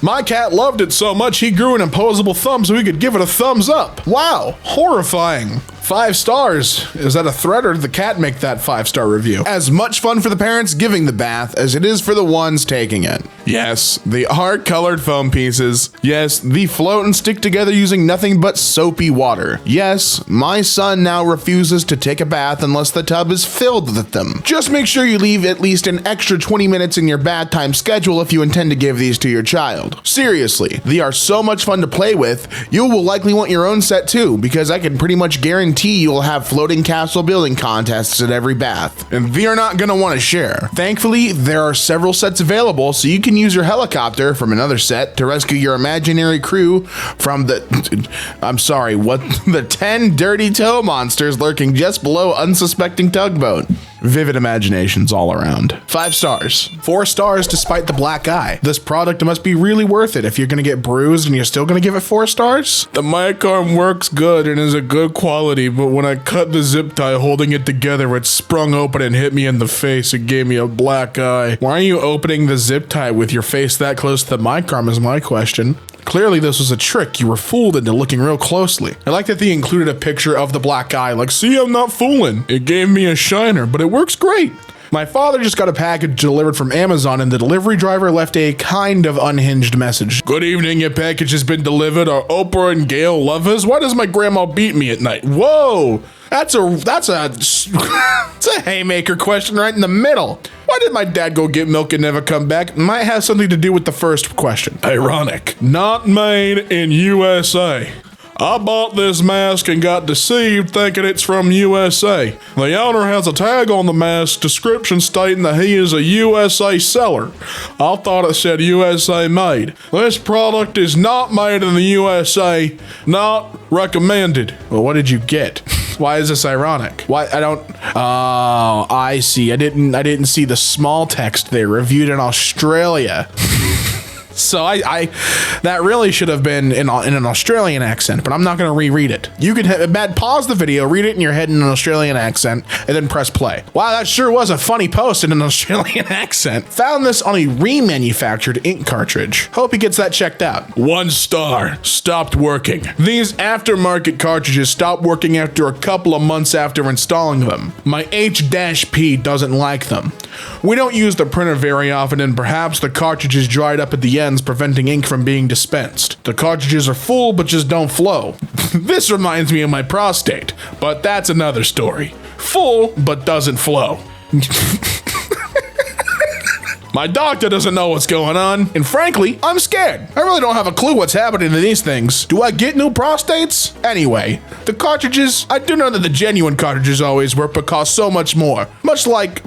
My cat loved it so much he grew an opposable thumb so he could give it a thumbs up. Wow, horrifying. 5 stars. Is that a threat or did the cat make that 5-star review? As much fun for the parents giving the bath as it is for the ones taking it. Yes, the art-colored foam pieces. Yes, the float and stick together using nothing but soapy water. Yes, my son now refuses to take a bath unless the tub is filled with them. Just make sure you leave at least an extra 20 minutes in your bath time schedule if you intend to give these to your child. Seriously, they are so much fun to play with, you will likely want your own set too, because I can pretty much guarantee you will have floating castle building contests at every bath, and they are not going to want to share. Thankfully, there are several sets available, so you can use your helicopter from another set to rescue your imaginary crew from the, I'm sorry, what, the 10 dirty toe monsters lurking just below unsuspecting tugboat. Vivid imaginations all around. 5 stars. 4 stars despite the black eye. This product must be really worth it if you're gonna get bruised and you're still gonna give it 4 stars? The mic arm works good and is a good quality, but when I cut the zip tie holding it together, it sprung open and hit me in the face and gave me a black eye. Why are you opening the zip tie with your face that close to the mic arm is my question. Clearly this was a trick. You were fooled into looking real closely. I like that they included a picture of the black eye, like, see, I'm not fooling. It gave me a shiner, but it works great. My father just got a package delivered from Amazon and the delivery driver left a kind of unhinged message. Good evening, your package has been delivered. Are Oprah and Gail lovers? Why does my grandma beat me at night? Whoa, that's a haymaker question right in the middle. Why did my dad go get milk and never come back? Might have something to do with the first question. Ironic. Not made in USA. I bought this mask and got deceived thinking it's from USA. The owner has a tag on the mask description stating that he is a USA seller. I thought it said USA made. This product is not made in the USA, not recommended. Well, what did you get? Why is this ironic? Why I don't, oh, I see. I didn't see the small text there, reviewed in Australia. So that really should have been in an Australian accent, but I'm not going to reread it. You could, Matt, pause the video, read it in your head in an Australian accent, and then press play. Wow, that sure was a funny post in an Australian accent. Found this on a remanufactured ink cartridge. Hope he gets that checked out. 1 star. Stopped working. These aftermarket cartridges stopped working after a couple of months after installing them. My H-P doesn't like them. We don't use the printer very often, and perhaps the cartridges dried up at the ends, preventing ink from being dispensed. The cartridges are full, but just don't flow. This reminds me of my prostate, but that's another story. Full, but doesn't flow. My doctor doesn't know what's going on, and frankly, I'm scared. I really don't have a clue what's happening to these things. Do I get new prostates? Anyway, the cartridges, I do know that the genuine cartridges always work, but cost so much more. Much like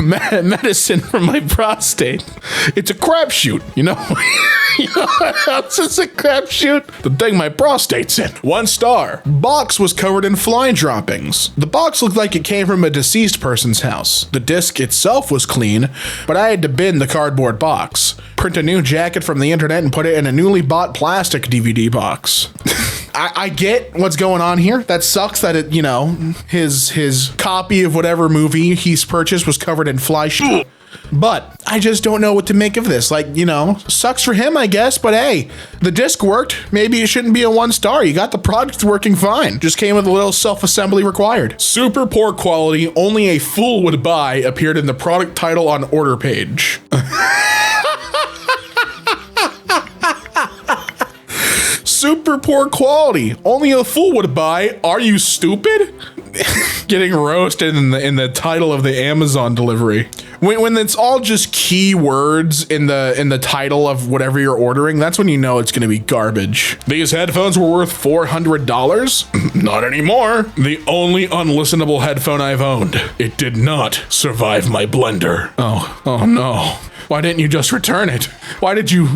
medicine for my prostate. It's a crapshoot, you know? You know what else is a crapshoot? The thing my prostate's in. 1 star. Box was covered in fly droppings. The box looked like it came from a deceased person's house. The disc itself was clean, but I had to bin the cardboard box, print a new jacket from the internet, and put it in a newly bought plastic DVD box. I get what's going on here. That sucks that it, you know, his copy of whatever movie he's purchased was covered in fly shit. But I just don't know what to make of this. Like, you know, sucks for him, I guess, but hey, the disc worked. Maybe it shouldn't be a 1 star. You got the product working fine. Just came with a little self-assembly required. Super poor quality, only a fool would buy, appeared in the product title on order page. Super poor quality, only a fool would buy. Are you stupid? Getting roasted in the title of the Amazon delivery. When it's all just keywords in the title of whatever you're ordering, that's when you know it's gonna be garbage. These headphones were worth $400? Not anymore. The only unlistenable headphone I've owned. It did not survive my blender. Oh no. Why didn't you just return it? Why did you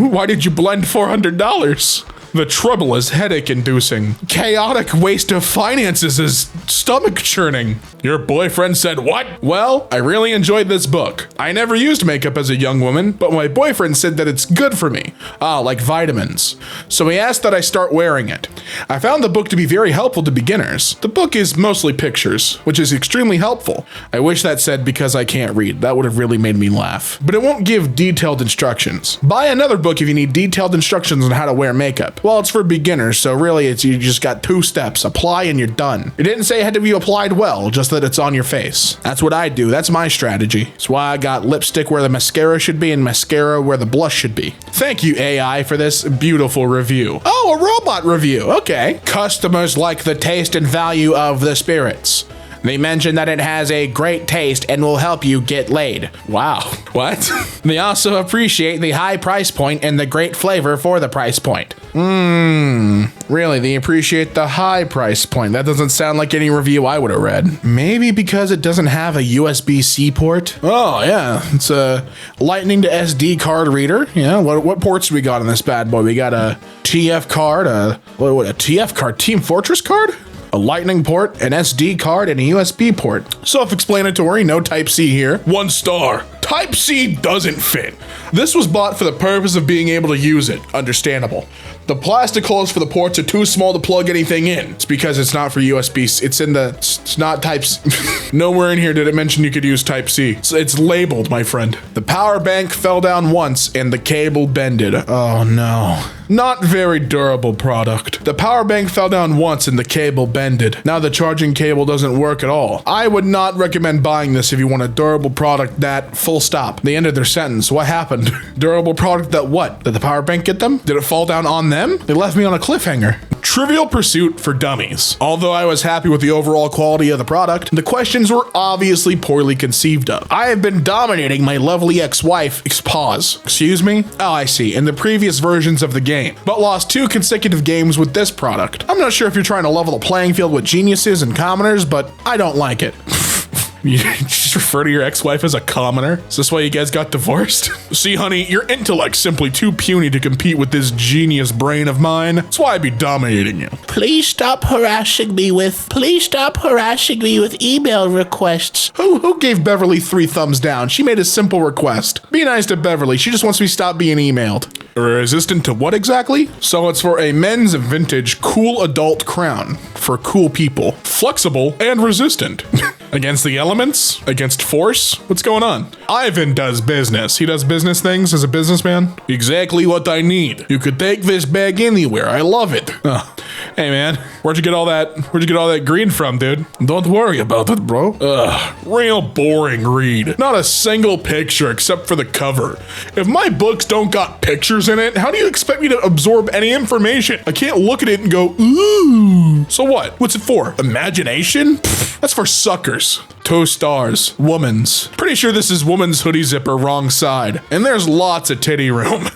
blend $400? The trouble is headache-inducing. Chaotic waste of finances is stomach-churning. Your boyfriend said what? Well, I really enjoyed this book. I never used makeup as a young woman, but my boyfriend said that it's good for me. Like vitamins. So he asked that I start wearing it. I found the book to be very helpful to beginners. The book is mostly pictures, which is extremely helpful. I wish that said because I can't read. That would have really made me laugh. But it won't give detailed instructions. Buy another book if you need detailed instructions on how to wear makeup. Well, it's for beginners, so really you just got 2 steps. Apply and you're done. It didn't say it had to be applied well, just that it's on your face. That's what I do. That's my strategy. That's why I got lipstick where the mascara should be and mascara where the blush should be. Thank you, AI, for this beautiful review. Oh, a robot review. Okay. Customers like the taste and value of the spirits. They mention that it has a great taste and will help you get laid. Wow. What? They also appreciate the high price point and the great flavor for the price point. Really? They appreciate the high price point? That doesn't sound like any review I would have read. Maybe because it doesn't have a USB-C port? Oh, yeah. It's a Lightning to SD card reader. Yeah, what ports do we got on this bad boy? We got a TF card, a TF card? Team Fortress card? A lightning port, an SD card, and a USB port. Self-explanatory, no Type-C here. 1 star. Type-C doesn't fit. This was bought for the purpose of being able to use it. Understandable. The plastic holes for the ports are too small to plug anything in. It's because it's not for USB. It's not Type-C. Nowhere in here did it mention you could use Type-C. So it's labeled, my friend. The power bank fell down once and the cable bended. Oh no. Not very durable product. The power bank fell down once and the cable bended. Now the charging cable doesn't work at all. I would not recommend buying this if you want a durable product that full stop. They ended their sentence. What happened? Durable product that what? Did the power bank get them? Did it fall down on them? They left me on a cliffhanger. Trivial Pursuit for Dummies. Although I was happy with the overall quality of the product, the questions were obviously poorly conceived of. I have been dominating my lovely ex-wife, excuse me? Oh, I see, in the previous versions of the game, but lost 2 consecutive games with this product. I'm not sure if you're trying to level the playing field with geniuses and commoners, but I don't like it. You just refer to your ex-wife as a commoner? Is this why you guys got divorced? See, honey, your intellect's simply too puny to compete with this genius brain of mine. That's why I'd be dominating you. Please stop harassing me with email requests. Who gave Beverly 3 thumbs down? She made a simple request. Be nice to Beverly. She just wants me to stop being emailed. Resistant to what exactly? So it's for a men's vintage cool adult crown for cool people. Flexible and resistant. Against the elements? Against force? What's going on? Ivan does business. He does business things as a businessman. Exactly what I need. You could take this bag anywhere. I love it. Oh. Hey man, where'd you get all that green from, dude? Don't worry about it, bro. Real boring read. Not a single picture except for the cover. If my books don't got pictures in it, how do you expect me to absorb any information? I can't look at it and go, ooh. So what? What's it for? Imagination? Pfft, that's for suckers. 2 stars. Woman's. Pretty sure this is woman's hoodie zipper, wrong side. And there's lots of titty room.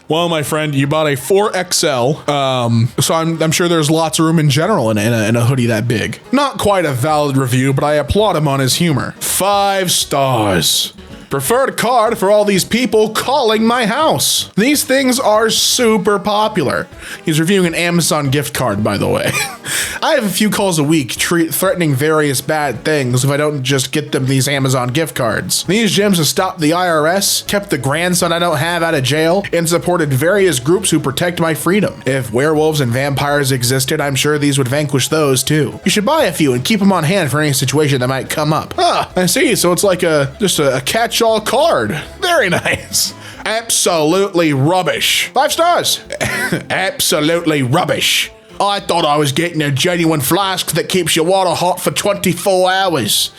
Well, my friend, you bought a 4XL, so I'm sure there's lots of room in general in a hoodie that big. Not quite a valid review, but I applaud him on his humor. 5 stars. Preferred card for all these people calling my house. These things are super popular. He's reviewing an Amazon gift card, by the way. I have a few calls a week threatening various bad things if I don't just get them these Amazon gift cards. These gems have stopped the IRS, kept the grandson I don't have out of jail, and supported various groups who protect my freedom. If werewolves and vampires existed, I'm sure these would vanquish those too. You should buy a few and keep them on hand for any situation that might come up. Ah, I see. So it's like just a catch-all card. Very nice. Absolutely rubbish. 5 stars. Absolutely rubbish. I thought I was getting a genuine flask that keeps your water hot for 24 hours.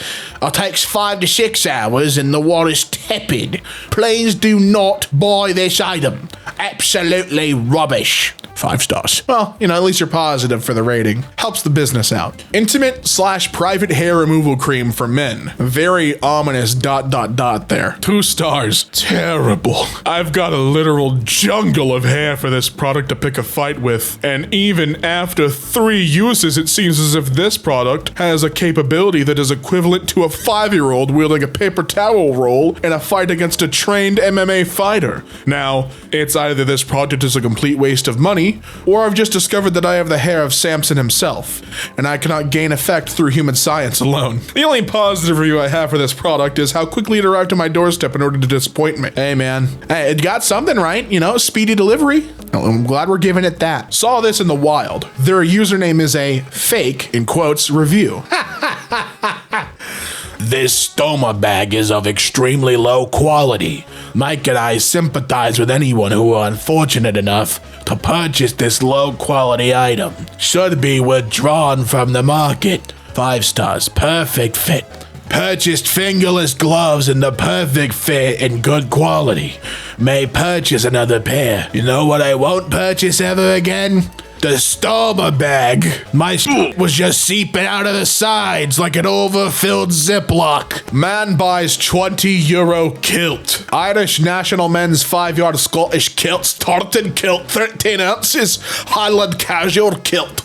It takes 5 to 6 hours and the water's tepid. Please do not buy this item. Absolutely rubbish. 5 stars. Well, you know, at least you're positive for the rating. Helps the business out. Intimate/private hair removal cream for men. Very ominous ... there. 2 stars. Terrible. I've got a literal jungle of hair for this product to pick a fight with. And even after 3 uses, it seems as if this product has a capability that is equivalent to a 5-year-old wielding a paper towel roll in a fight against a trained MMA fighter. Now, it's either this product is a complete waste of money, or I've just discovered that I have the hair of Samson himself, and I cannot gain effect through human science alone. The only positive review I have for this product is how quickly it arrived to my doorstep in order to disappoint me. Hey man, hey, it got something right, you know, speedy delivery. I'm glad we're giving it that. Saw this in the wild. Their username is a fake, in quotes, review. This stoma bag is of extremely low quality. Mike and I sympathize with anyone who are unfortunate enough to purchase this low quality item. Should be withdrawn from the market. 5 stars, perfect fit. Purchased fingerless gloves in the perfect fit and good quality. May purchase another pair. You know what I won't purchase ever again? The stoma bag. My was just seeping out of the sides like an overfilled Ziploc. Man buys €20 kilt. Irish national men's 5-yard Scottish kilts. Tartan kilt, 13 ounces. Highland casual kilt.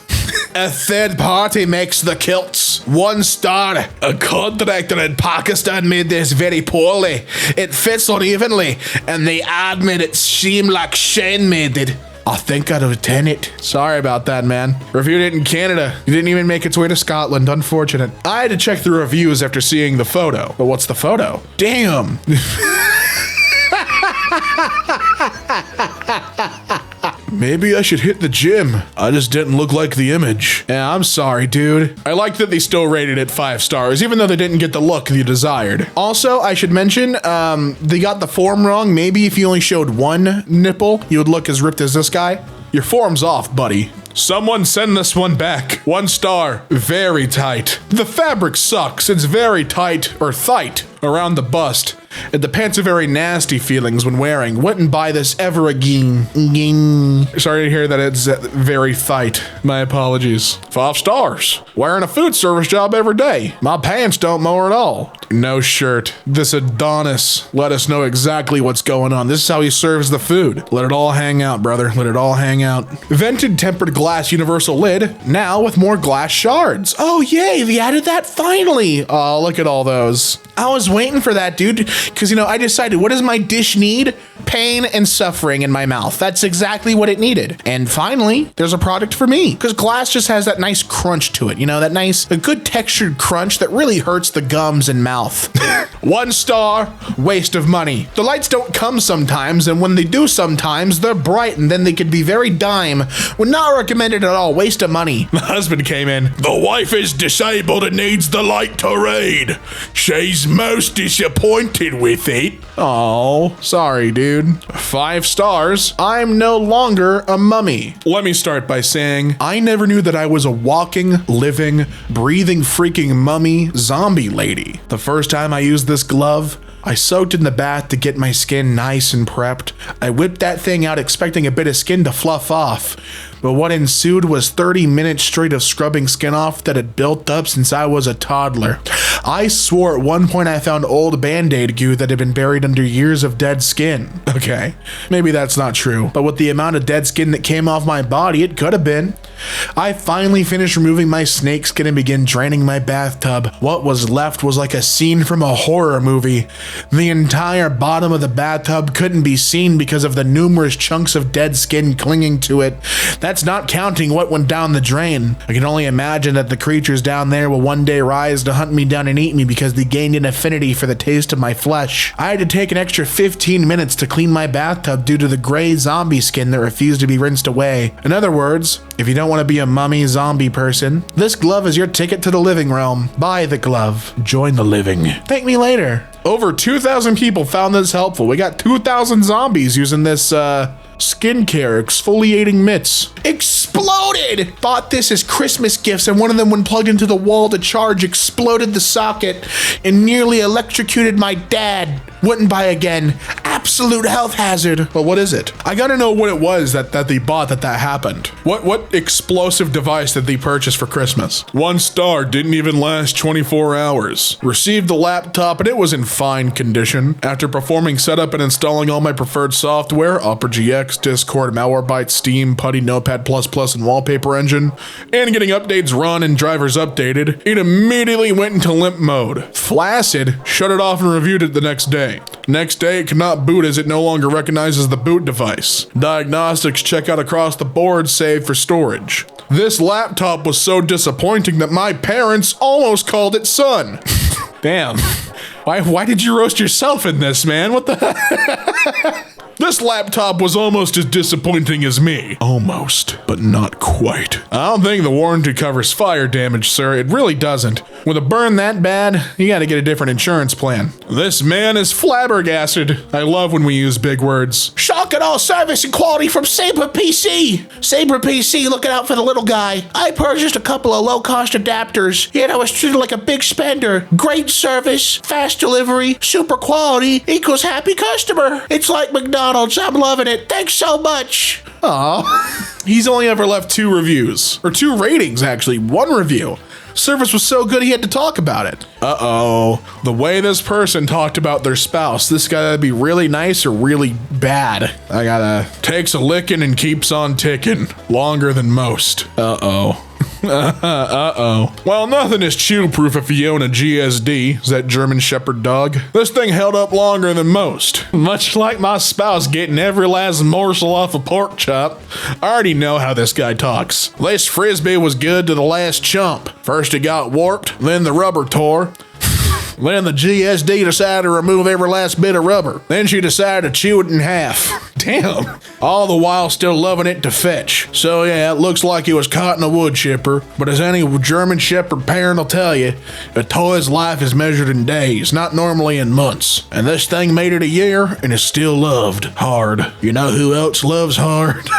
A third party makes the kilts. 1 star. A contractor in Pakistan made this very poorly. It fits unevenly, and the ad made it seem like Shane made it. I think I'd return it. Sorry about that, man. Reviewed it in Canada. It didn't even make its way to Scotland. Unfortunate. I had to check the reviews after seeing the photo. But what's the photo? Damn. Maybe I should hit the gym. I just didn't look like the image. Yeah, I'm sorry, dude. I like that they still rated it 5 stars, even though they didn't get the look you desired. Also, I should mention, they got the form wrong. Maybe if you only showed 1 nipple, you would look as ripped as this guy. Your form's off, buddy. Someone send this one back. 1 star. Very tight. The fabric sucks. It's very tight, or thight, around the bust. And the pants are very nasty feelings when wearing. Wouldn't buy this ever again. Sorry to hear that it's very thight. My apologies. 5 stars. Wearing a food service job every day. My pants don't mow at all. No shirt. This Adonis let us know exactly what's going on. This is how he serves the food. Let it all hang out, brother. Let it all hang out. Vented tempered glass universal lid. Now with more glass shards. Oh yay, they added that finally. Oh, look at all those. I was waiting for that, dude. Because, you know, I decided, what does my dish need? Pain and suffering in my mouth. That's exactly what it needed. And finally, there's a product for me. Because glass just has that nice crunch to it. You know, a good textured crunch that really hurts the gums and mouth. 1 star, waste of money. The lights don't come sometimes, and when they do sometimes, they're bright, and then they could be very dime. Would not recommend it at all. Waste of money. The husband came in. The wife is disabled and needs the light to read. She's most disappointed with it. Oh, sorry, dude. 5 stars. I'm no longer a mummy. Let me start by saying I never knew that I was a walking, living, breathing, freaking mummy zombie lady. The first time I used this glove, I soaked in the bath to get my skin nice and prepped. I whipped that thing out expecting a bit of skin to fluff off. But what ensued was 30 minutes straight of scrubbing skin off that had built up since I was a toddler. I swore at one point I found old Band-Aid goo that had been buried under years of dead skin. Okay, maybe that's not true, but with the amount of dead skin that came off my body, it could have been. I finally finished removing my snake skin and began draining my bathtub. What was left was like a scene from a horror movie. The entire bottom of the bathtub couldn't be seen because of the numerous chunks of dead skin clinging to it. That's not counting what went down the drain. I can only imagine that the creatures down there will one day rise to hunt me down and eat me because they gained an affinity for the taste of my flesh. I had to take an extra 15 minutes to clean my bathtub due to the gray zombie skin that refused to be rinsed away. In other words, if you don't want to be a mummy zombie person, this glove is your ticket to the living realm. Buy the glove. Join the living. Thank me later. Over 2,000 people found this helpful. We got 2,000 zombies using this, skincare exfoliating mitts. Exploded! Bought this as Christmas gifts, and one of them, when plugged into the wall to charge, exploded the socket and nearly electrocuted my dad. Wouldn't buy again. Absolute health hazard. Well, what is it? I gotta know what it was that they bought that happened. What explosive device did they purchase for Christmas? 1 star, didn't even last 24 hours. Received the laptop and it was in fine condition. After performing setup and installing all my preferred software, Opera GX, Discord, Malwarebytes, Steam, Putty, Notepad++, and Wallpaper Engine, and getting updates run and drivers updated, it immediately went into limp mode. Flaccid, shut it off and reviewed it the next day. Next day, it could not boot as it no longer recognizes the boot device. Diagnostics check out across the board save for storage. This laptop was so disappointing that my parents almost called it son. Damn. Why did you roast yourself in this, man? What the This laptop was almost as disappointing as me. Almost, but not quite. I don't think the warranty covers fire damage, sir. It really doesn't. With a burn that bad, you gotta get a different insurance plan. This man is flabbergasted. I love when we use big words. Shock at all service and quality from Sabre PC. Sabre PC looking out for the little guy. I purchased a couple of low-cost adapters, yet I was treated like a big spender. Great service, fast delivery, super quality equals happy customer. It's like McDonald's. I'm loving it. Thanks so much. Aw. He's only ever left 2 reviews. Or 2 ratings, actually. 1 review. Service was so good he had to talk about it. Uh-oh. The way this person talked about their spouse, this gotta be really nice or really bad. I gotta takes a licking and keeps on ticking. Longer than most. Uh-oh. Uh-oh. Well, nothing is chew-proof if you own a GSD, is that German Shepherd dog. This thing held up longer than most. Much like my spouse getting every last morsel off a pork chop. I already know how this guy talks. This Frisbee was good to the last chump. First it got warped, then the rubber tore. Then the GSD decided to remove every last bit of rubber. Then she decided to chew it in half. Damn. All the while still loving it to fetch. So yeah, it looks like it was caught in a wood chipper, but as any German Shepherd parent will tell you, a toy's life is measured in days, not normally in months. And this thing made it a year and is still loved hard. You know who else loves hard?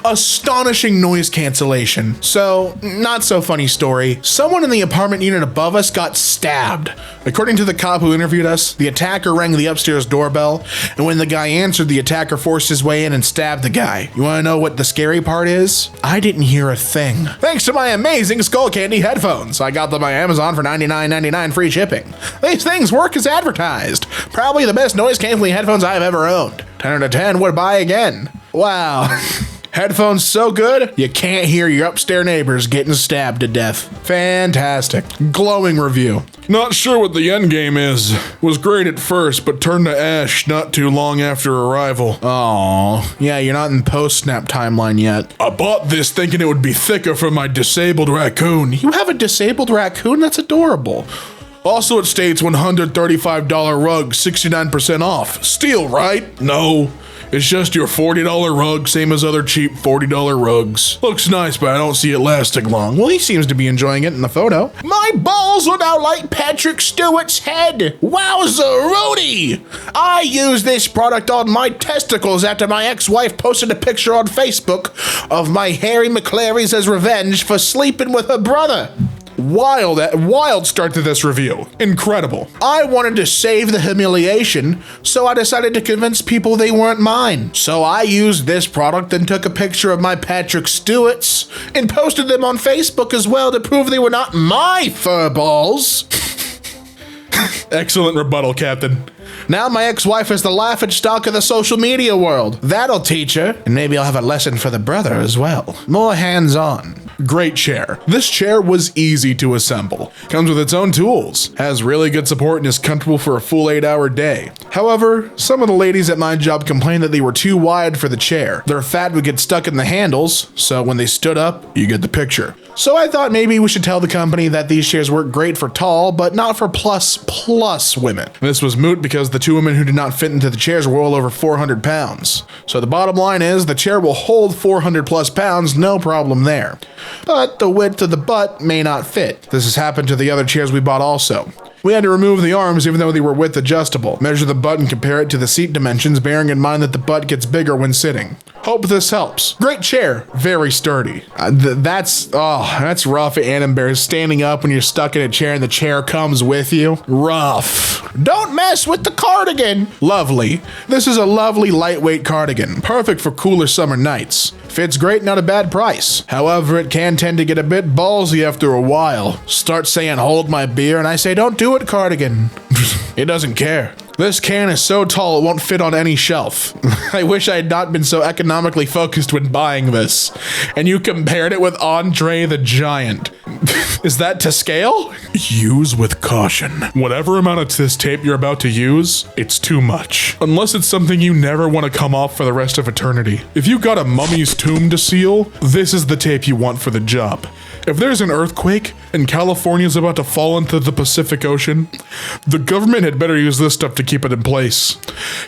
Astonishing noise cancellation. So, not so funny story. Someone in the apartment unit above us got stabbed. According to the cop who interviewed us, the attacker rang the upstairs doorbell, and when the guy answered, the attacker forced his way in and stabbed the guy. You wanna know what the scary part is? I didn't hear a thing. Thanks to my amazing Skull Candy headphones. I got them on Amazon for $99.99 free shipping. These things work as advertised. Probably the best noise canceling headphones I've ever owned. 10 out of 10 would buy again. Wow. Headphones so good, you can't hear your upstairs neighbors getting stabbed to death. Fantastic. Glowing review. Not sure what the end game is. Was great at first, but turned to ash not too long after arrival. Aww. Yeah, you're not in post-snap timeline yet. I bought this thinking it would be thicker for my disabled raccoon. You have a disabled raccoon? That's adorable. Also, it states $135 rug, 69% off. Steal, right? No. It's just your $40 rug, same as other cheap $40 rugs. Looks nice, but I don't see it lasting long. Well, he seems to be enjoying it in the photo. My balls are now like Patrick Stewart's head. Wowzerooty! I used this product on my testicles after my ex-wife posted a picture on Facebook of my hairy McClarys as revenge for sleeping with her brother. Wild start to this review. Incredible. I wanted to save the humiliation, so I decided to convince people they weren't mine. So I used this product and took a picture of my Patrick Stewarts and posted them on Facebook as well to prove they were not my fur balls. Excellent rebuttal, Captain. Now my ex-wife is the laughingstock of the social media world. That'll teach her, and maybe I'll have a lesson for the brother as well. More hands-on. Great chair. This chair was easy to assemble. Comes with its own tools. Has really good support and is comfortable for a full 8-hour day. However, some of the ladies at my job complained that they were too wide for the chair. Their fat would get stuck in the handles, so when they stood up, you get the picture. So I thought maybe we should tell the company that these chairs work great for tall, but not for plus women. This was moot because the 2 women who did not fit into the chairs were well over 400 pounds. So the bottom line is the chair will hold 400 plus pounds, no problem there. But the width of the butt may not fit. This has happened to the other chairs we bought also. We had to remove the arms even though they were width adjustable. Measure the butt and compare it to the seat dimensions, bearing in mind that the butt gets bigger when sitting. Hope this helps. Great chair, very sturdy. That's rough and embarrassing. Standing up when you're stuck in a chair and the chair comes with you. Rough. Don't mess with the cardigan. Lovely. This is a lovely lightweight cardigan, perfect for cooler summer nights. Fits great, not a bad price. However, it can tend to get a bit ballsy after a while. Start saying, hold my beer, and I say, don't do it, cardigan. It doesn't care. This can is so tall it won't fit on any shelf. I wish I had not been so economically focused when buying this. And you compared it with Andre the Giant. Is that to scale? Use with caution. Whatever amount of this tape you're about to use, it's too much. Unless it's something you never want to come off for the rest of eternity. If you got a mummy's tomb to seal, this is the tape you want for the job. If there's an earthquake and California's about to fall into the Pacific Ocean, the government had better use this stuff to keep it in place.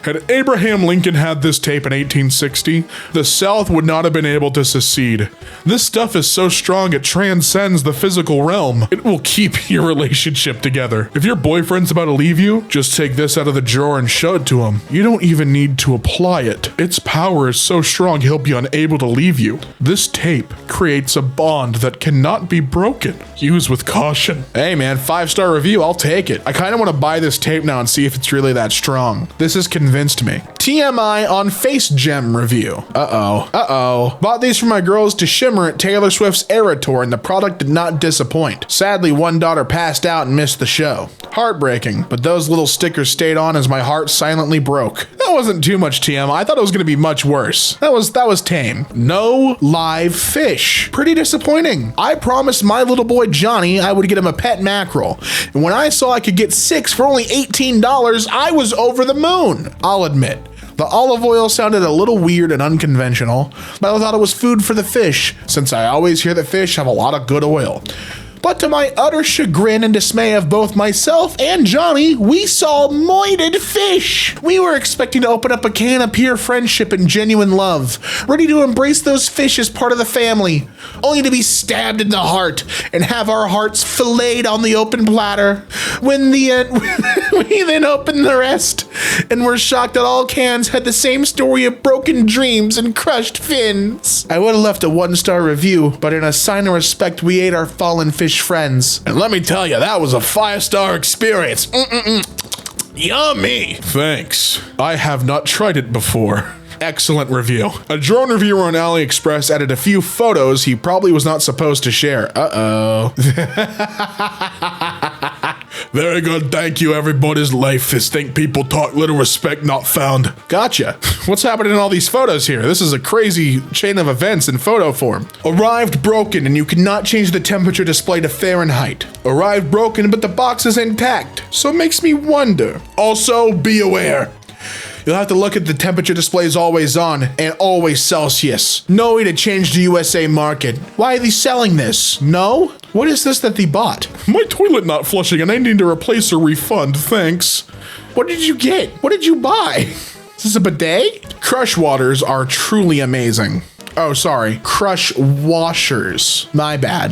Had Abraham Lincoln had this tape in 1860, the South would not have been able to secede. This stuff is so strong it transcends the physical realm. It will keep your relationship together. If your boyfriend's about to leave you, just take this out of the drawer and show it to him. You don't even need to apply it. Its power is so strong he'll be unable to leave you. This tape creates a bond that cannot be broken. Use with caution. Hey man, 5-star review, I'll take it. I kind of want to buy this tape now and see if it's really that strong. This has convinced me. TMI on Face Gem review. Bought these for my girls to shimmer at Taylor Swift's Era Tour and the product did not disappoint. Sadly, one daughter passed out and missed the show. Heartbreaking, but those little stickers stayed on as my heart silently broke. That wasn't too much TM. I thought it was going to be much worse. That was tame. No live fish. Pretty disappointing. I promised my little boy Johnny I would get him a pet mackerel. And when I saw I could get 6 for only $18, I was over the moon. I'll admit. The olive oil sounded a little weird and unconventional, but I thought it was food for the fish, since I always hear that fish have a lot of good oil. But to my utter chagrin and dismay of both myself and Johnny, we saw moited fish. We were expecting to open up a can of pure friendship and genuine love, ready to embrace those fish as part of the family, only to be stabbed in the heart and have our hearts filleted on the open platter. When we then opened the rest and were shocked that all cans had the same story of broken dreams and crushed fins. I would have left a 1-star review, but in a sign of respect, we ate our fallen fish friends. And let me tell you, that was a 5-star experience. Yummy. Thanks. I have not tried it before. Excellent review. A drone reviewer on AliExpress added a few photos he probably was not supposed to share. Very good, thank you. Everybody's life is think people talk, little respect not found. Gotcha. What's happening in all these photos here? This is a crazy chain of events in photo form. Arrived broken and you cannot change the temperature display to Fahrenheit. Arrived broken but the box is intact, so it makes me wonder. Also, be aware. You'll have to look at the temperature displays always on and always Celsius. No way to change the USA market. Why are they selling this? No? What is this that they bought? My toilet not flushing and I need to replace or refund, thanks. What did you get? What did you buy? Is this a bidet? Crush waters are truly amazing. Oh, sorry. Crush washers. My bad.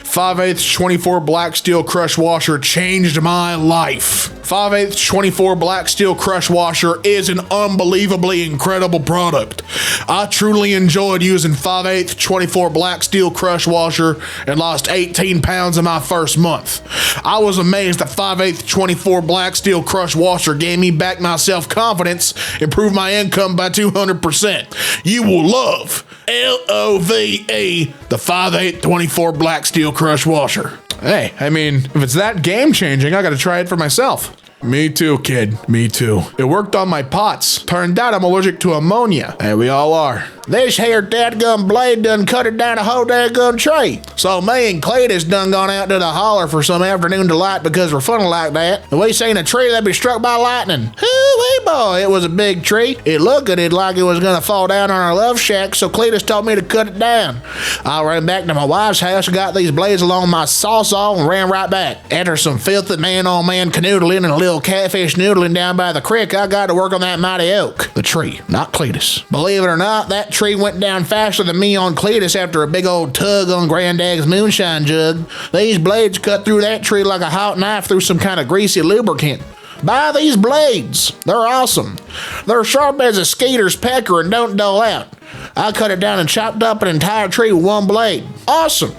5/8 24 black steel crush washer changed my life. 5/8 24 black steel crush washer is an unbelievably incredible product. I truly enjoyed using 5/8 24 black steel crush washer and lost 18 pounds in my first month. I was amazed that 5/8 24 black steel crush washer gave me back my self-confidence, improved my income by 200%. You will love LOVE, the 5/8 24 black steel crush washer. Hey, I mean, if it's that game-changing, I gotta try it for myself. Me too, kid. Me too. It worked on my pots. Turned out I'm allergic to ammonia. And we all are. This here dadgum blade done cut it down a whole dadgum tree. So me and Cletus done gone out to the holler for some afternoon delight because we're funny like that. And we seen a tree that be struck by lightning. Hoo-wee boy, it was a big tree. It looked at it like it was gonna fall down on our love shack, so Cletus told me to cut it down. I ran back to my wife's house and got these blades along my sawsaw and ran right back. After some filthy man-on-man canoodling and a little catfish noodling down by the creek, I got to work on that mighty oak. The tree, not Cletus. Believe it or not, that tree went down faster than me on Cletus after a big old tug on Granddad's moonshine jug. These blades cut through that tree like a hot knife through some kind of greasy lubricant. Buy these blades. They're awesome. They're sharp as a skeeter's pecker and don't dull out. I cut it down and chopped up an entire tree with one blade. Awesome.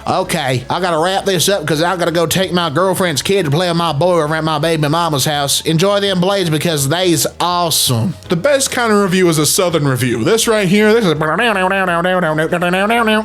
Okay, I gotta wrap this up because I gotta go take my girlfriend's kid to play with my boy over at my baby mama's house. Enjoy them blades because they's awesome. The best kind of review is a southern review. This right here, this is...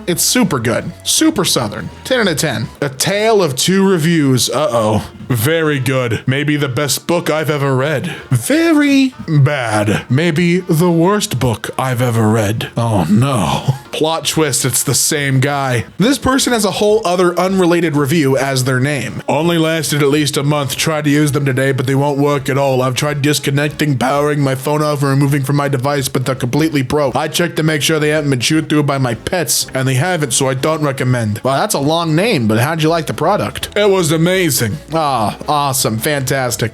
It's super good. Super southern. 10 out of 10. A Tale of Two Reviews. Uh-oh. Very good. Maybe the best book I've ever read. Very bad. Maybe the worst book I've ever read. Oh no. Plot twist, it's the same guy. This person has a whole other unrelated review as their name. Only lasted at least a month. Tried to use them today, but they won't work at all. I've tried disconnecting, powering my phone off, and removing from my device, but they're completely broke. I checked to make sure they haven't been chewed through by my pets, and they haven't, so I don't recommend. Well, that's a long name, but how'd you like the product? It was amazing. Ah, awesome, fantastic.